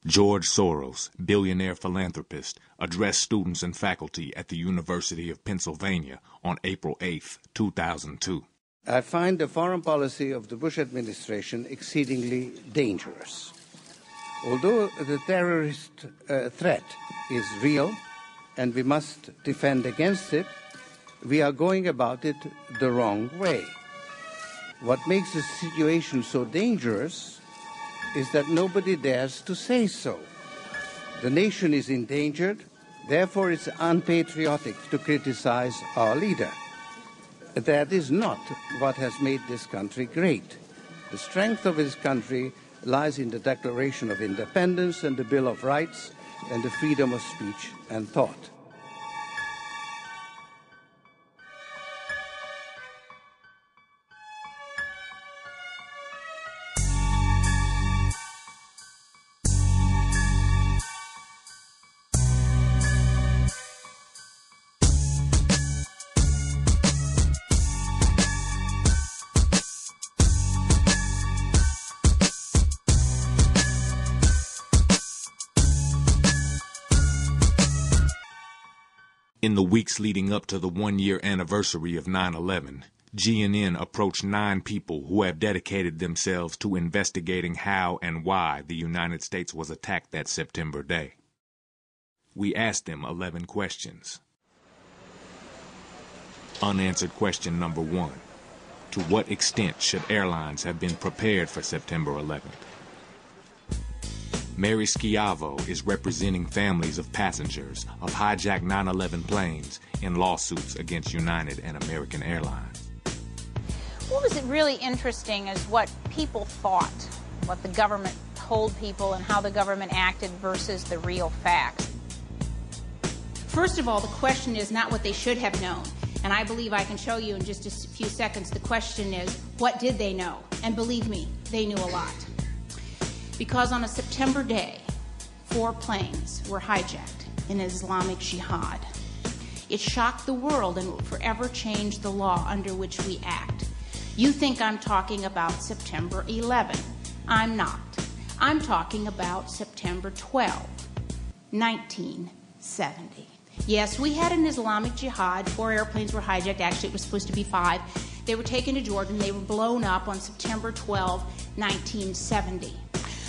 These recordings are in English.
George Soros, billionaire philanthropist, addressed students and faculty at the University of Pennsylvania on April 8, 2002. I find the foreign policy of the Bush administration exceedingly dangerous. Although the terrorist threat is real and we must defend against it, we are going about it the wrong way. What makes the situation so dangerous is that nobody dares to say so. The nation is endangered, therefore it's unpatriotic to criticize our leader. That is not what has made this country great. The strength of this country lies in the Declaration of Independence and the Bill of Rights and the freedom of speech and thought. In the weeks leading up to the one-year anniversary of 9/11, GNN approached 9 people who have dedicated themselves to investigating how and why the United States was attacked that September day. We asked them 11 questions. Unanswered question number 1. To what extent should airlines have been prepared for September 11th? Mary Schiavo is representing families of passengers of hijacked 9/11 planes in lawsuits against United and American Airlines. What was really interesting is what people thought, what the government told people and how the government acted versus the real facts. First of all, the question is not what they should have known. And I believe I can show you in just a few seconds. The question is, what did they know? And believe me, they knew a lot. Because on a September day, 4 planes were hijacked in Islamic Jihad. It shocked the world and will forever change the law under which we act. You think I'm talking about September 11. I'm not. I'm talking about September 12, 1970. Yes, we had an Islamic Jihad. 4 airplanes were hijacked. Actually, it was supposed to be 5. They were taken to Jordan. They were blown up on September 12, 1970.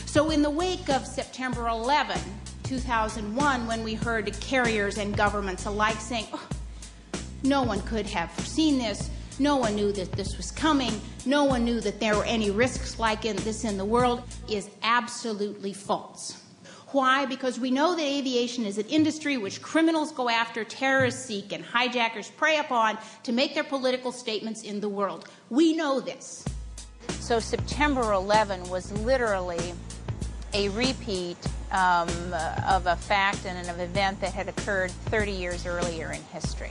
So in the wake of September 11, 2001, when we heard carriers and governments alike saying, oh, no one could have foreseen this, no one knew that this was coming, no one knew that there were any risks like this in the world, is absolutely false. Why? Because we know that aviation is an industry which criminals go after, terrorists seek, and hijackers prey upon to make their political statements in the world. We know this. So September 11 was literally a repeat of a fact and an event that had occurred 30 years earlier in history.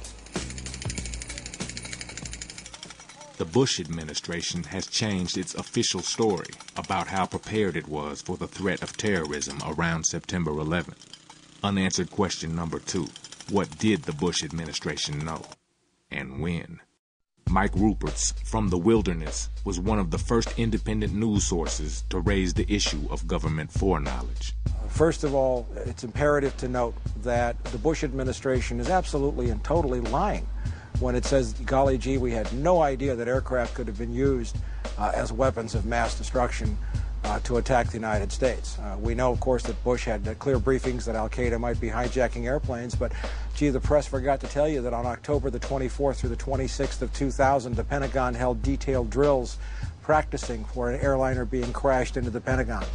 The Bush administration has changed its official story about how prepared it was for the threat of terrorism around September 11th. Unanswered question number 2. What did the Bush administration know? And when? Mike Ruperts from The Wilderness was one of the first independent news sources to raise the issue of government foreknowledge. First of all, it's imperative to note that the Bush administration is absolutely and totally lying when it says, golly gee, we had no idea that aircraft could have been used as weapons of mass destruction to attack the United States. We know, of course, that Bush had clear briefings that al-Qaeda might be hijacking airplanes, but gee, the press forgot to tell you that on October the 24th through the 26th of 2000, the Pentagon held detailed drills practicing for an airliner being crashed into the Pentagon.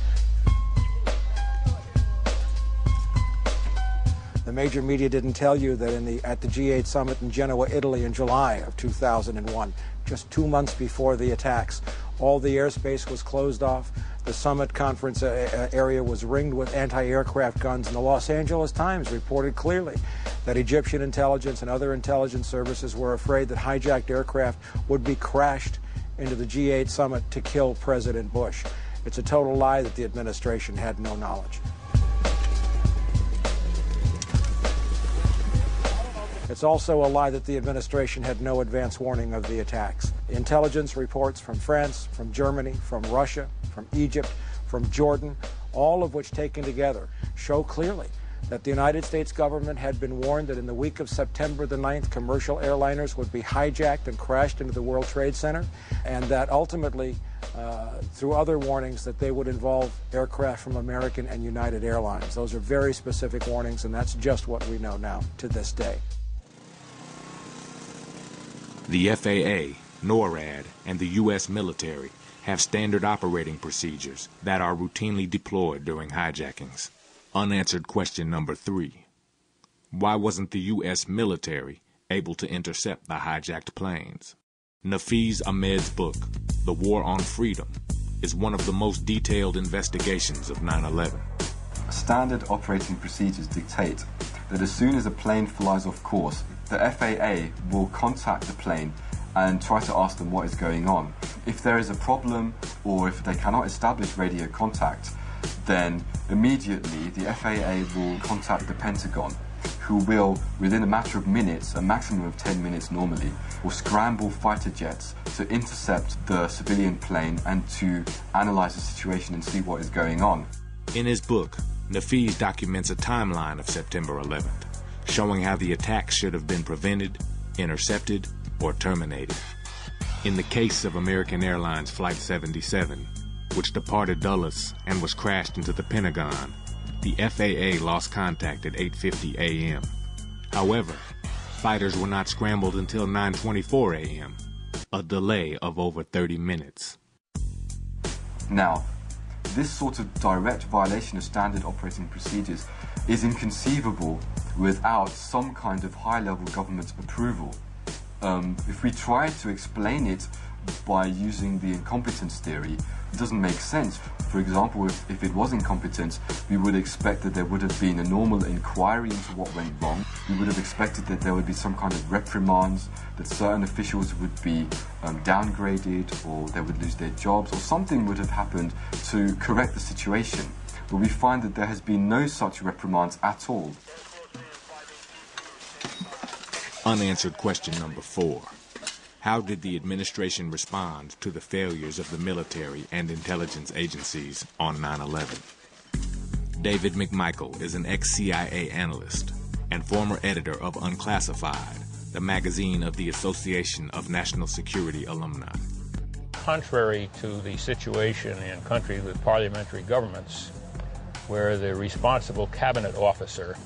The major media didn't tell you that at the G8 summit in Genoa, Italy in July of 2001, just 2 months before the attacks, all the airspace was closed off. The summit conference area was ringed with anti-aircraft guns, and the Los Angeles Times reported clearly that Egyptian intelligence and other intelligence services were afraid that hijacked aircraft would be crashed into the G8 summit to kill President Bush. It's a total lie that the administration had no knowledge. It's also a lie that the administration had no advance warning of the attacks. Intelligence reports from France, from Germany, from Russia, from Egypt, from Jordan, all of which taken together show clearly that the United States government had been warned that in the week of September the 9th, commercial airliners would be hijacked and crashed into the World Trade Center, and that ultimately, through other warnings, that they would involve aircraft from American and United Airlines. Those are very specific warnings, and that's just what we know now to this day. The FAA, NORAD, and the U.S. military have standard operating procedures that are routinely deployed during hijackings. Unanswered question number 3. Why wasn't the U.S. military able to intercept the hijacked planes? Nafeez Ahmed's book, The War on Freedom, is one of the most detailed investigations of 9/11. Standard operating procedures dictate that as soon as a plane flies off course, the FAA will contact the plane and try to ask them what is going on. If there is a problem or if they cannot establish radio contact, then immediately the FAA will contact the Pentagon, who will, within a matter of minutes, a maximum of 10 minutes normally, will scramble fighter jets to intercept the civilian plane and to analyze the situation and see what is going on. In his book, Nafeez documents a timeline of September 11th, showing how the attack should have been prevented, intercepted, or terminated. In the case of American Airlines Flight 77, which departed Dulles and was crashed into the Pentagon, the FAA lost contact at 8:50 a.m. However, fighters were not scrambled until 9:24 a.m., a delay of over 30 minutes. Now, this sort of direct violation of standard operating procedures is inconceivable without some kind of high-level government approval. If we try to explain it by using the incompetence theory, it doesn't make sense. For example, if it was incompetence, we would expect that there would have been a normal inquiry into what went wrong. We would have expected that there would be some kind of reprimands, that certain officials would be downgraded, or they would lose their jobs, or something would have happened to correct the situation. But we find that there has been no such reprimands at all. Unanswered question number 4. How did the administration respond to the failures of the military and intelligence agencies on 9/11? David McMichael is an ex-CIA analyst and former editor of Unclassified, the magazine of the Association of National Security Alumni. Contrary to the situation in countries with parliamentary governments, where the responsible cabinet officer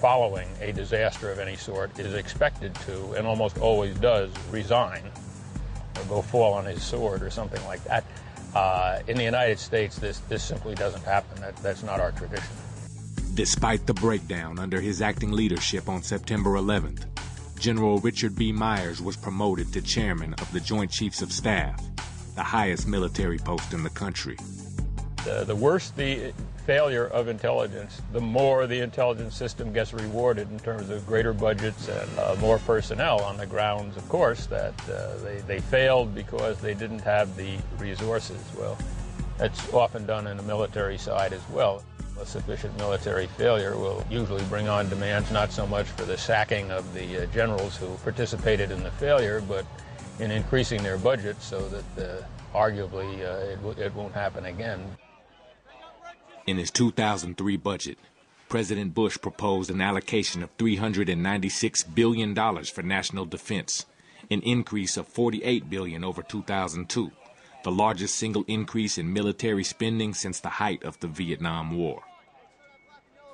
following a disaster of any sort is expected to, and almost always does, resign or go fall on his sword or something like that. In the United States, this simply doesn't happen. That's not our tradition. Despite the breakdown under his acting leadership on September 11th, General Richard B. Myers was promoted to chairman of the Joint Chiefs of Staff, the highest military post in the country. The worse the failure of intelligence, the more the intelligence system gets rewarded in terms of greater budgets and more personnel, on the grounds, of course, that they failed because they didn't have the resources. Well, that's often done in the military side as well. A sufficient military failure will usually bring on demands not so much for the sacking of the generals who participated in the failure, but in increasing their budgets so that arguably it won't happen again. In his 2003 budget, President Bush proposed an allocation of $396 billion for national defense, an increase of $48 billion over 2002, the largest single increase in military spending since the height of the Vietnam War.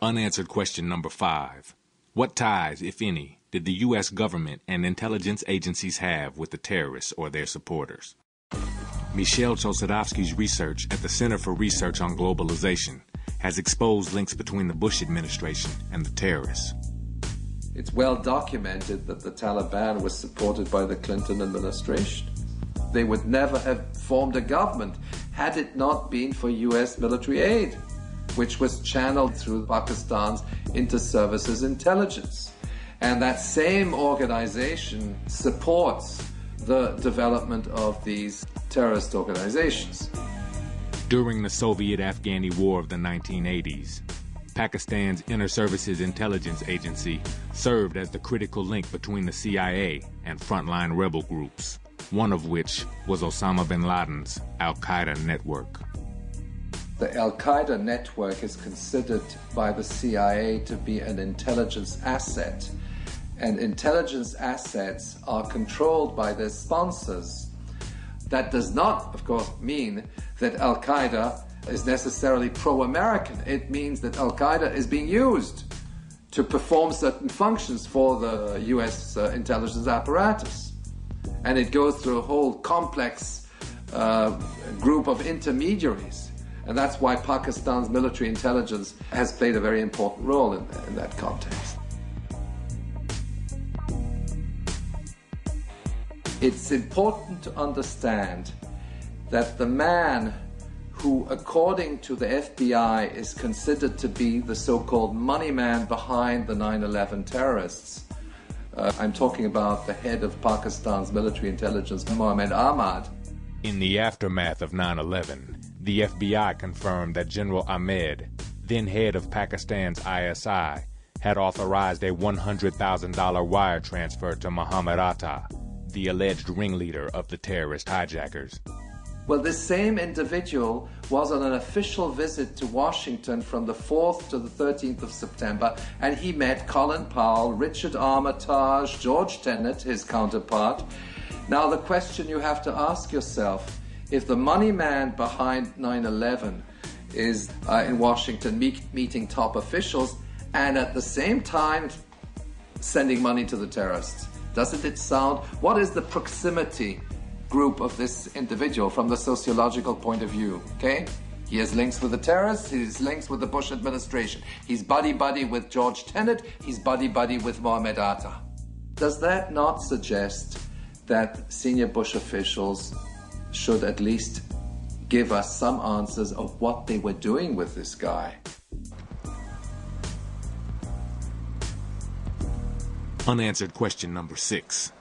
Unanswered question number 5. What ties, if any, did the U.S. government and intelligence agencies have with the terrorists or their supporters? Michel Chossudovsky's research at the Center for Research on Globalization has exposed links between the Bush administration and the terrorists. It's well documented that the Taliban was supported by the Clinton administration. They would never have formed a government had it not been for U.S. military aid, which was channeled through Pakistan's inter-services intelligence. And that same organization supports the development of these terrorist organizations. During the Soviet-Afghani War of the 1980s, Pakistan's Inter-Services Intelligence Agency served as the critical link between the CIA and frontline rebel groups, one of which was Osama bin Laden's al-Qaeda network. The Al-Qaeda network is considered by the CIA to be an intelligence asset, and intelligence assets are controlled by their sponsors. That does not, of course, mean that Al-Qaeda is necessarily pro-American. It means that Al-Qaeda is being used to perform certain functions for the US intelligence apparatus. And it goes through a whole complex group of intermediaries. And that's why Pakistan's military intelligence has played a very important role in that context. It's important to understand that the man who, according to the FBI, is considered to be the so-called money man behind the 9/11 terrorists. I'm talking about the head of Pakistan's military intelligence, Mohammed Ahmad. In the aftermath of 9/11, the FBI confirmed that General Ahmed, then head of Pakistan's ISI, had authorized a $100,000 wire transfer to Mohammed Atta, the alleged ringleader of the terrorist hijackers. Well, this same individual was on an official visit to Washington from the 4th to the 13th of September, and he met Colin Powell, Richard Armitage, George Tenet, his counterpart. Now, the question you have to ask yourself, if the money man behind 9/11 is in Washington meeting top officials and at the same time sending money to the terrorists, doesn't it sound, what is the proximity group of this individual from the sociological point of view? Okay, he has links with the terrorists, he has links with the Bush administration, he's buddy-buddy with George Tenet, he's buddy-buddy with Mohammed Atta. Does that not suggest that senior Bush officials should at least give us some answers of what they were doing with this guy? Unanswered question number 6.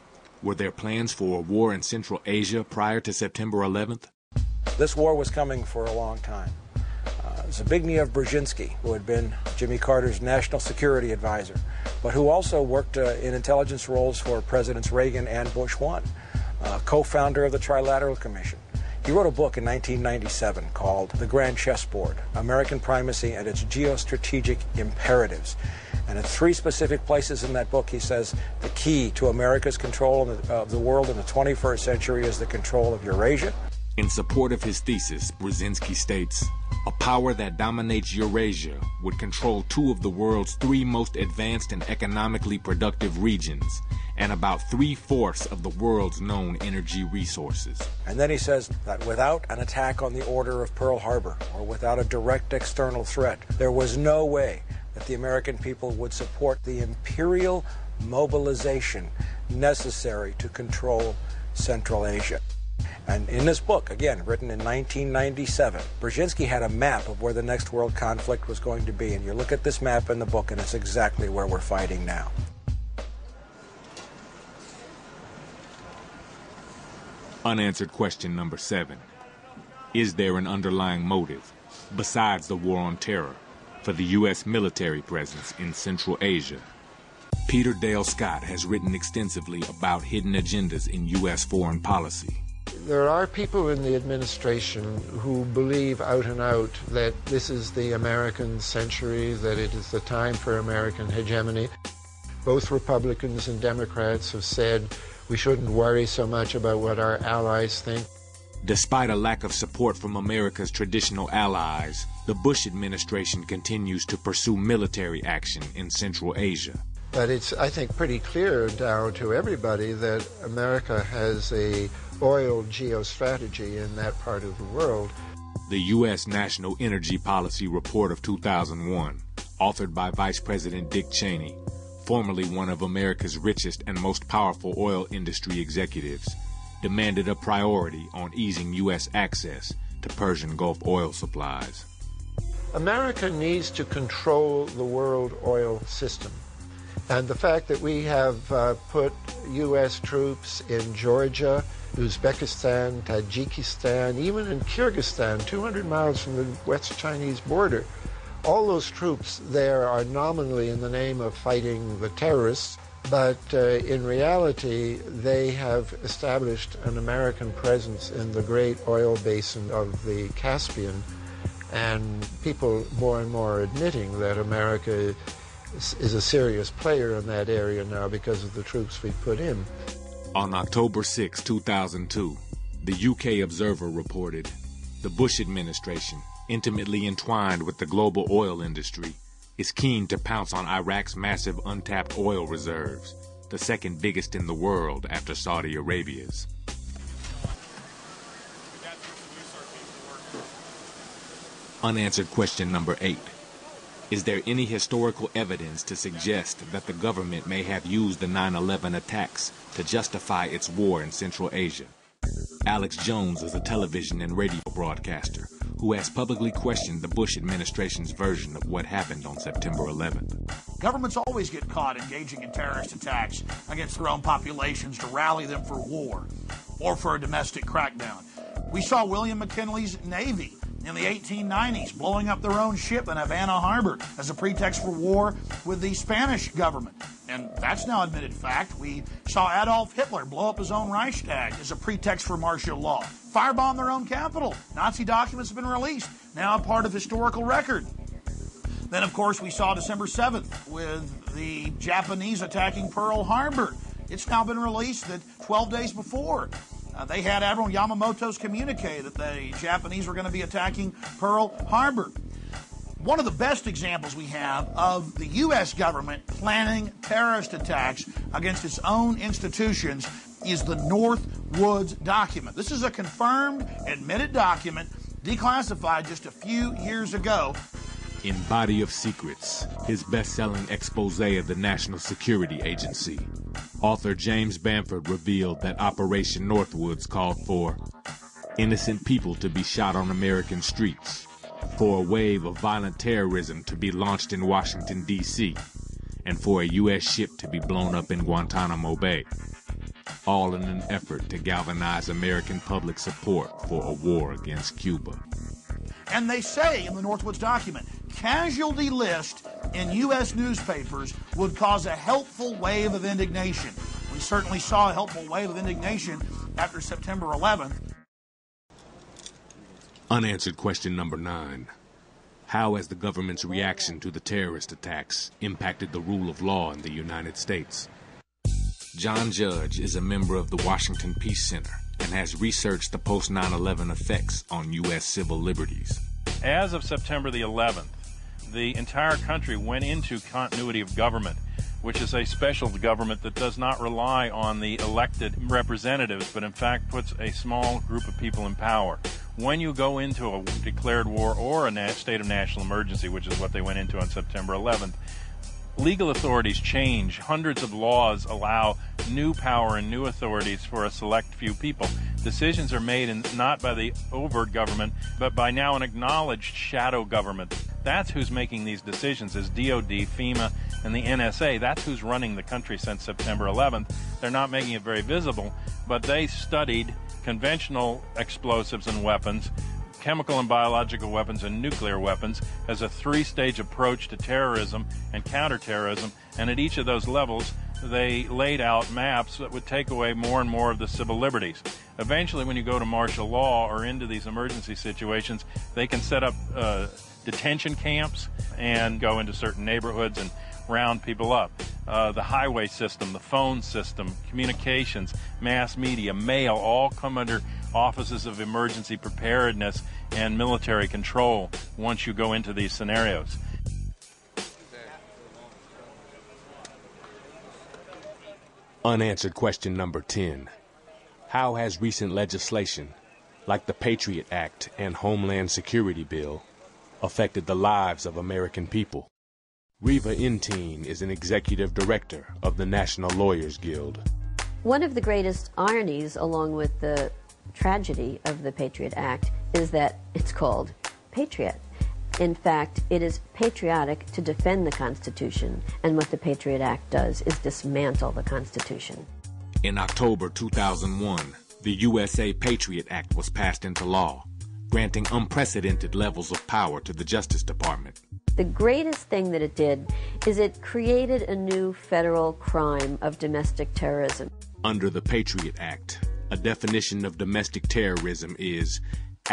Were there plans for a war in Central Asia prior to September 11th? This war was coming for a long time. Zbigniew Brzezinski, who had been Jimmy Carter's national security advisor, but who also worked in intelligence roles for Presidents Reagan and Bush 1, co-founder of the Trilateral Commission. He wrote a book in 1997 called The Grand Chessboard, American Primacy and Its Geostrategic Imperatives. And in 3 specific places in that book, he says the key to America's control of the world in the 21st century is the control of Eurasia. In support of his thesis, Brzezinski states, a power that dominates Eurasia would control 2 of the world's 3 most advanced and economically productive regions, and about 3/4 of the world's known energy resources. And then he says that without an attack on the order of Pearl Harbor, or without a direct external threat, there was no way that the American people would support the imperial mobilization necessary to control Central Asia. And in this book, again, written in 1997, Brzezinski had a map of where the next world conflict was going to be. And you look at this map in the book, and it's exactly where we're fighting now. Unanswered question number 7. Is there an underlying motive, besides the war on terror, for the U.S. military presence in Central Asia? Peter Dale Scott has written extensively about hidden agendas in U.S. foreign policy. There are people in the administration who believe out and out that this is the American century, that it is the time for American hegemony. Both Republicans and Democrats have said we shouldn't worry so much about what our allies think. Despite a lack of support from America's traditional allies, the Bush administration continues to pursue military action in Central Asia. But it's, I think, pretty clear now to everybody that America has a oil geostrategy in that part of the world. The U.S. National Energy Policy Report of 2001, authored by Vice President Dick Cheney, formerly one of America's richest and most powerful oil industry executives, demanded a priority on easing U.S. access to Persian Gulf oil supplies. America needs to control the world oil system. And the fact that we have put U.S. troops in Georgia, Uzbekistan, Tajikistan, even in Kyrgyzstan, 200 miles from the West Chinese border, all those troops there are nominally in the name of fighting the terrorists, but in reality, they have established an American presence in the great oil basin of the Caspian. and people more and more admitting that America is a serious player in that area now because of the troops we put in. On October 6, 2002, the UK Observer reported, the Bush administration, intimately entwined with the global oil industry, is keen to pounce on Iraq's massive untapped oil reserves, the second biggest in the world after Saudi Arabia's. Unanswered question number 8. Is there any historical evidence to suggest that the government may have used the 9/11 attacks to justify its war in Central Asia? Alex Jones is a television and radio broadcaster who has publicly questioned the Bush administration's version of what happened on September 11th. Governments always get caught engaging in terrorist attacks against their own populations to rally them for war or for a domestic crackdown. We saw William McKinley's Navy in the 1890s blowing up their own ship in Havana Harbor as a pretext for war with the Spanish government. And that's now admitted fact. We saw Adolf Hitler blow up his own Reichstag as a pretext for martial law. Firebomb their own capital. Nazi documents have been released, now a part of historical record. Then, of course, we saw December 7th with the Japanese attacking Pearl Harbor. It's now been released that 12 days before, they had Admiral Yamamoto's communique that the Japanese were going to be attacking Pearl Harbor. One of the best examples we have of the U.S. government planning terrorist attacks against its own institutions is the North Woods document. This is a confirmed, admitted document, declassified just a few years ago. In Body of Secrets, his best-selling expose of the National Security Agency, author James Bamford revealed that Operation Northwoods called for innocent people to be shot on American streets, for a wave of violent terrorism to be launched in Washington, D.C., and for a U.S. ship to be blown up in Guantanamo Bay, all in an effort to galvanize American public support for a war against Cuba. And they say in the Northwoods document, casualty list in U.S. newspapers would cause a helpful wave of indignation. We certainly saw a helpful wave of indignation after September 11th. Unanswered question number 9. How has the government's reaction to the terrorist attacks impacted the rule of law in the United States? John Judge is a member of the Washington Peace Center and has researched the post-9/11 effects on U.S. civil liberties. As of September the 11th, the entire country went into continuity of government, which is a special government that does not rely on the elected representatives, but in fact puts a small group of people in power. When you go into a declared war or a state of national emergency, which is what they went into on September 11th, legal authorities change. Hundreds of laws allow new power and new authorities for a select few people. Decisions are made not by the overt government, but by now an acknowledged shadow government. That's who's making these decisions, is DOD, FEMA, and the NSA. That's who's running the country since September 11th. They're not making it very visible, but they studied conventional explosives and weapons, chemical and biological weapons, and nuclear weapons as a three-stage approach to terrorism and counterterrorism, and at each of those levels they laid out maps that would take away more and more of the civil liberties. Eventually, when you go to martial law or into these emergency situations, they can set up detention camps and go into certain neighborhoods and round people up. The highway system, the phone system, communications, mass media, mail, all come under offices of emergency preparedness and military control once you go into these scenarios. Unanswered question number 10. How has recent legislation, like the Patriot Act and Homeland Security Bill, affected the lives of American people? Reva Intine is an executive director of the National Lawyers Guild. One of the greatest ironies, along with the tragedy of the Patriot Act, is that it's called Patriot. In fact, it is patriotic to defend the Constitution, and what the Patriot Act does is dismantle the Constitution. In October 2001, the USA Patriot Act was passed into law, granting unprecedented levels of power to the Justice Department. The greatest thing that it did is it created a new federal crime of domestic terrorism. Under the Patriot Act, a definition of domestic terrorism is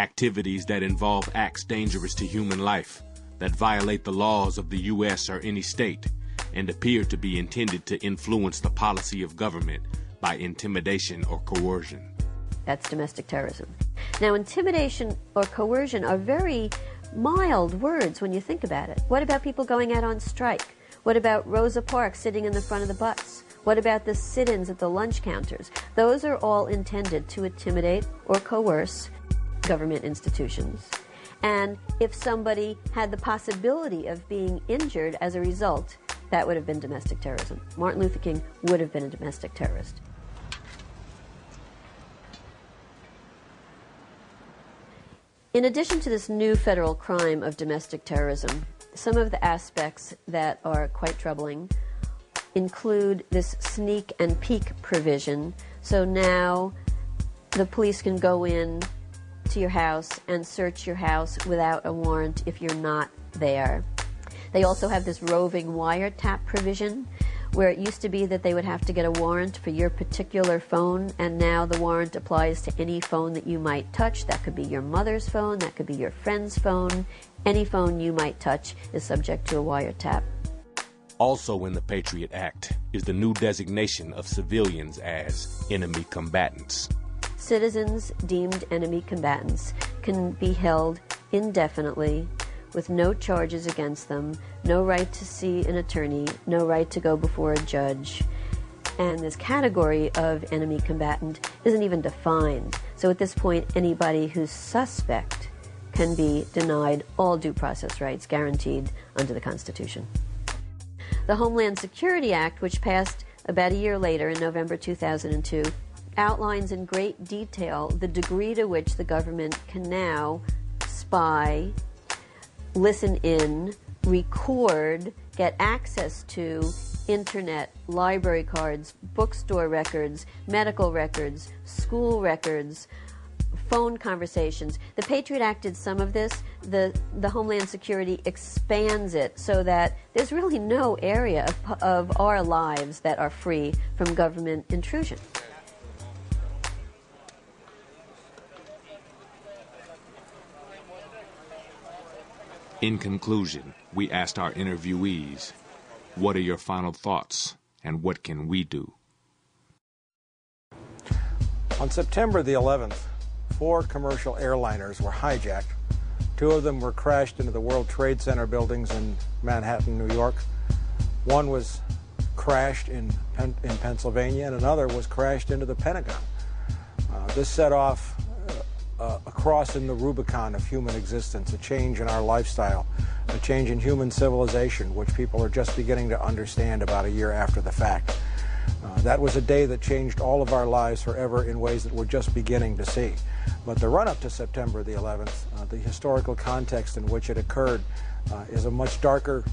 Activities that involve acts dangerous to human life, that violate the laws of the U.S. or any state, and appear to be intended to influence the policy of government by intimidation or coercion. That's domestic terrorism. Now, intimidation or coercion are very mild words when you think about it. What about people going out on strike? What about Rosa Parks sitting in the front of the bus? What about the sit-ins at the lunch counters? Those are all intended to intimidate or coerce government institutions. And if somebody had the possibility of being injured as a result, that would have been domestic terrorism. Martin Luther King would have been a domestic terrorist. In addition to this new federal crime of domestic terrorism, some of the aspects that are quite troubling include this sneak and peek provision. So now the police can go in to your house and search your house without a warrant if you're not there. They also have this roving wiretap provision, where it used to be that they would have to get a warrant for your particular phone, and now the warrant applies to any phone that you might touch. That could be your mother's phone, that could be your friend's phone. Any phone you might touch is subject to a wiretap. Also in the Patriot Act is the new designation of civilians as enemy combatants. Citizens deemed enemy combatants can be held indefinitely with no charges against them, no right to see an attorney, no right to go before a judge. And this category of enemy combatant isn't even defined. So at this point, anybody who's suspect can be denied all due process rights guaranteed under the Constitution. The Homeland Security Act, which passed about a year later in November 2002, outlines in great detail the degree to which the government can now spy, listen in, record, get access to internet, library cards, bookstore records, medical records, school records, phone conversations. The Patriot Act did some of this. The Homeland Security expands it so that there's really no area of our lives that are free from government intrusion. In conclusion, we asked our interviewees, what are your final thoughts and what can we do? On September the 11th, 4 commercial airliners were hijacked. 2 of them were crashed into the World Trade Center buildings in Manhattan, New York. 1 was crashed in Pennsylvania, and another was crashed into the Pentagon. This set off a cross in the Rubicon of human existence, a change in our lifestyle, a change in human civilization, which people are just beginning to understand about a year after the fact. That was a day that changed all of our lives forever in ways that we're just beginning to see. But the run-up to September the 11th, the historical context in which it occurred, is a much darker,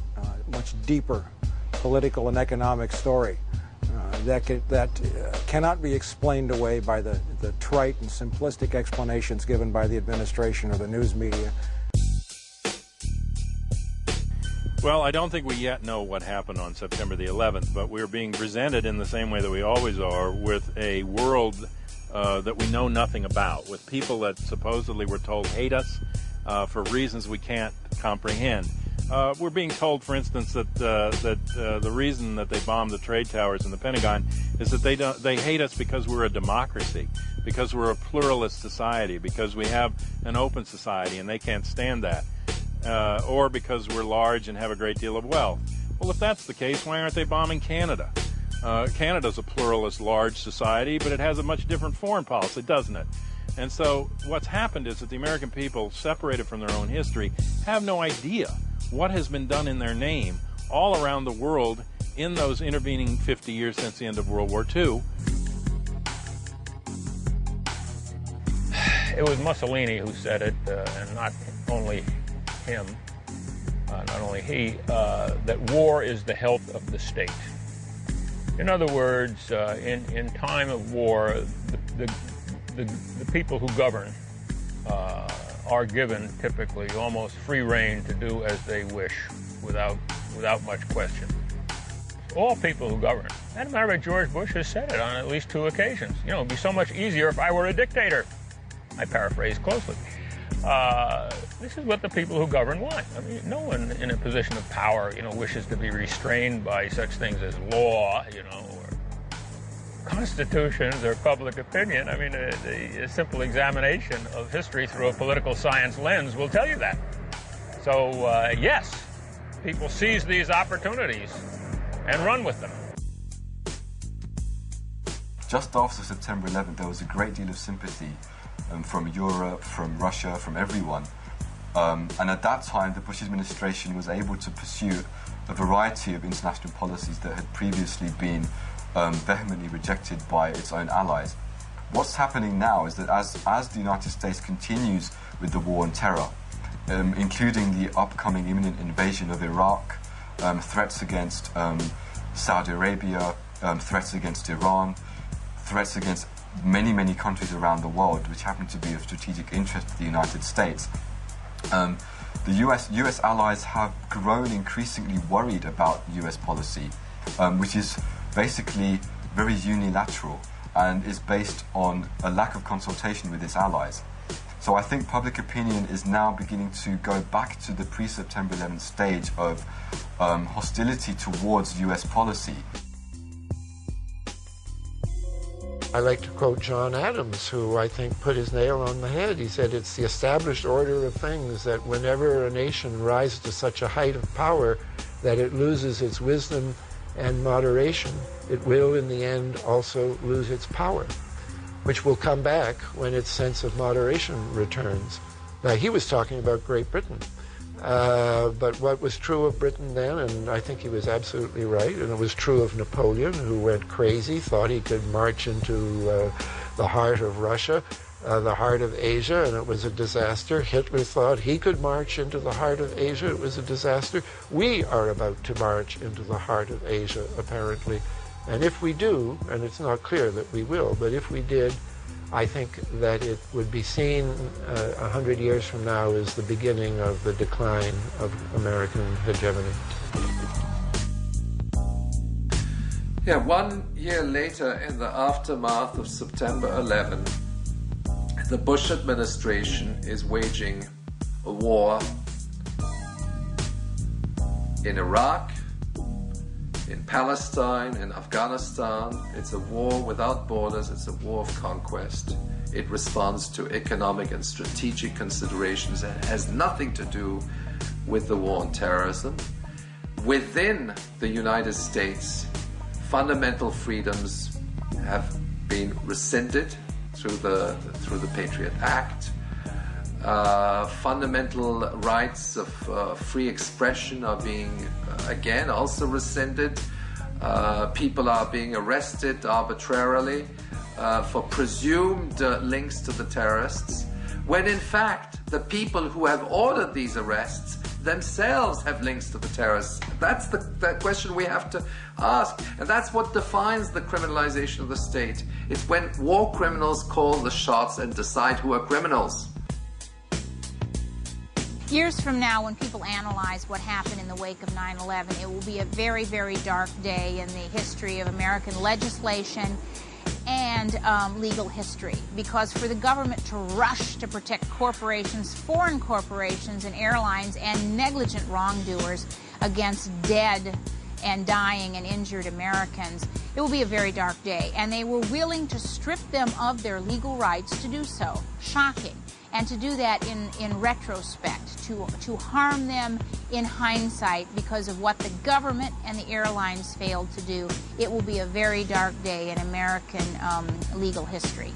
much deeper political and economic story that cannot be explained away by the trite and simplistic explanations given by the administration or the news media. Well, I don't think we yet know what happened on September the 11th, but we're being presented in the same way that we always are, with a world that we know nothing about, with people that supposedly we're told hate us for reasons we can't comprehend. We're being told, for instance, that the reason that they bombed the trade towers in the Pentagon is that they hate us because we're a democracy, because we're a pluralist society, because we have an open society, and they can't stand that, or because we're large and have a great deal of wealth. Well, if that's the case, why aren't they bombing Canada? Canada's a pluralist, large society, but it has a much different foreign policy, doesn't it? And so what's happened is that the American people, separated from their own history, have no idea what has been done in their name all around the world in those intervening 50 years since the end of World War II. It was Mussolini who said it, and not only him, not only he, that war is the health of the state. In other words, in time of war, the people who govern are given typically almost free rein to do as they wish without much question. All people who govern. As a matter of fact, George Bush has said it on at least 2 occasions. You know, it'd be so much easier if I were a dictator. I paraphrase closely. This is what the people who govern want. I mean, no one in a position of power, wishes to be restrained by such things as law, or constitutions or public opinion. I mean, a simple examination of history through a political science lens will tell you that. So, yes, people seize these opportunities and run with them. Just after September 11th, there was a great deal of sympathy from Europe, from Russia, from everyone. And at that time, the Bush administration was able to pursue a variety of international policies that had previously been vehemently rejected by its own allies. What's happening now is that as the United States continues with the war on terror, including the upcoming imminent invasion of Iraq, threats against Saudi Arabia, threats against Iran, threats against many, many countries around the world which happen to be of strategic interest to the United States. The US allies have grown increasingly worried about US policy, which is basically very unilateral and is based on a lack of consultation with its allies. So I think public opinion is now beginning to go back to the pre-September 11th stage of hostility towards US policy. I like to quote John Adams, who I think put his nail on the head. He said, it's the established order of things that whenever a nation rises to such a height of power that it loses its wisdom and moderation, it will in the end also lose its power, which will come back when its sense of moderation returns. Now, he was talking about Great Britain. But what was true of Britain then, and I think he was absolutely right, and it was true of Napoleon, who went crazy, thought he could march into the heart of Russia, the heart of Asia, and it was a disaster. Hitler thought he could march into the heart of Asia, it was a disaster. We are about to march into the heart of Asia, apparently. And if we do, and it's not clear that we will, but if we did, I think that it would be seen 100 years from now as the beginning of the decline of American hegemony. Yeah, 1 year later, in the aftermath of September 11, the Bush administration is waging a war in Iraq, in Palestine, in Afghanistan. It's a war without borders, it's a war of conquest. It responds to economic and strategic considerations and has nothing to do with the war on terrorism. Within the United States, fundamental freedoms have been rescinded through the Patriot Act. Fundamental rights of free expression are being again also rescinded. People are being arrested arbitrarily for presumed links to the terrorists, when in fact the people who have ordered these arrests themselves have links to the terrorists. That's the question we have to ask, and that's what defines the criminalization of the state. It's when war criminals call the shots and decide who are criminals. Years from now, when people analyze what happened in the wake of 9/11, it will be a very, very dark day in the history of American legislation and legal history, because for the government to rush to protect corporations, foreign corporations and airlines, and negligent wrongdoers against dead and dying and injured Americans, it will be a very dark day. And they were willing to strip them of their legal rights to do so. Shocking. And to do that in retrospect, to harm them in hindsight because of what the government and the airlines failed to do. It will be a very dark day in American legal history.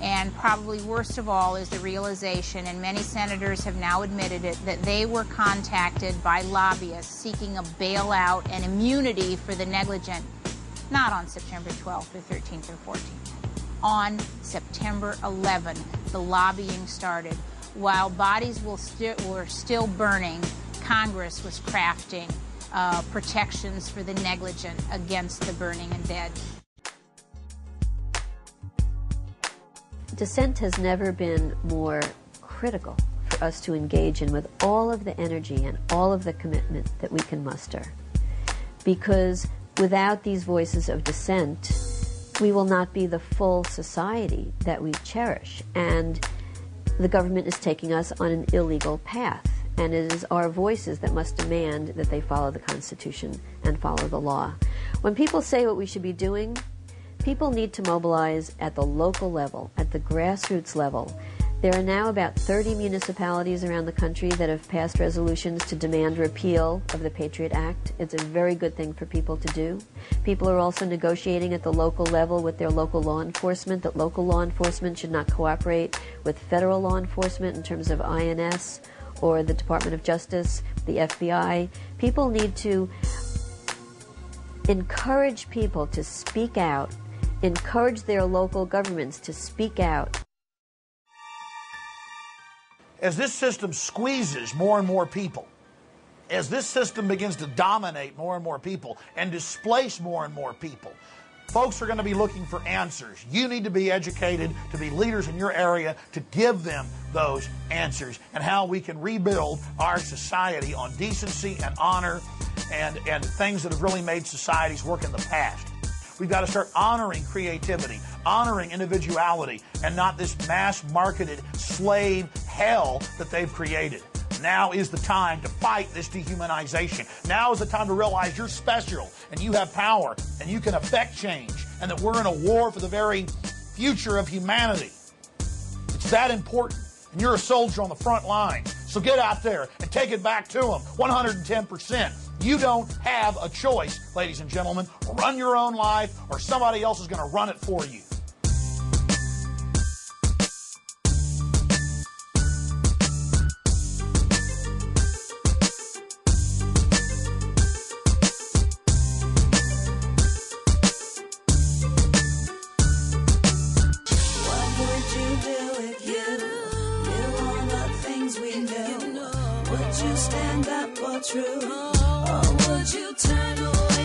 And probably worst of all is the realization, and many senators have now admitted it, that they were contacted by lobbyists seeking a bailout and immunity for the negligent, not on September 12th or 13th or 14th. On September 11th, the lobbying started. While bodies were still burning, Congress was crafting protections for the negligent against the burning and dead. Dissent has never been more critical for us to engage in with all of the energy and all of the commitment that we can muster. Because without these voices of dissent, we will not be the full society that we cherish. And the government is taking us on an illegal path, and it is our voices that must demand that they follow the Constitution and follow the law. When people say what we should be doing, people need to mobilize at the local level, at the grassroots level. There are now about 30 municipalities around the country that have passed resolutions to demand repeal of the Patriot Act. It's a very good thing for people to do. People are also negotiating at the local level with their local law enforcement that local law enforcement should not cooperate with federal law enforcement in terms of INS or the Department of Justice, the FBI. People need to encourage people to speak out, encourage their local governments to speak out. As this system squeezes more and more people, as this system begins to dominate more and more people and displace more and more people, folks are going to be looking for answers. You need to be educated to be leaders in your area to give them those answers and how we can rebuild our society on decency and honor and things that have really made societies work in the past. We've got to start honoring creativity, honoring individuality, and not this mass-marketed slave hell that they've created. Now is the time to fight this dehumanization. Now is the time to realize you're special and you have power and you can affect change and that we're in a war for the very future of humanity. It's that important. And you're a soldier on the front line. So get out there and take it back to them 110%. You don't have a choice, ladies and gentlemen. Run your own life or somebody else is going to run it for you. What would you do if you knew all the things we knew? Would you stand up for truth? Or would you turn away?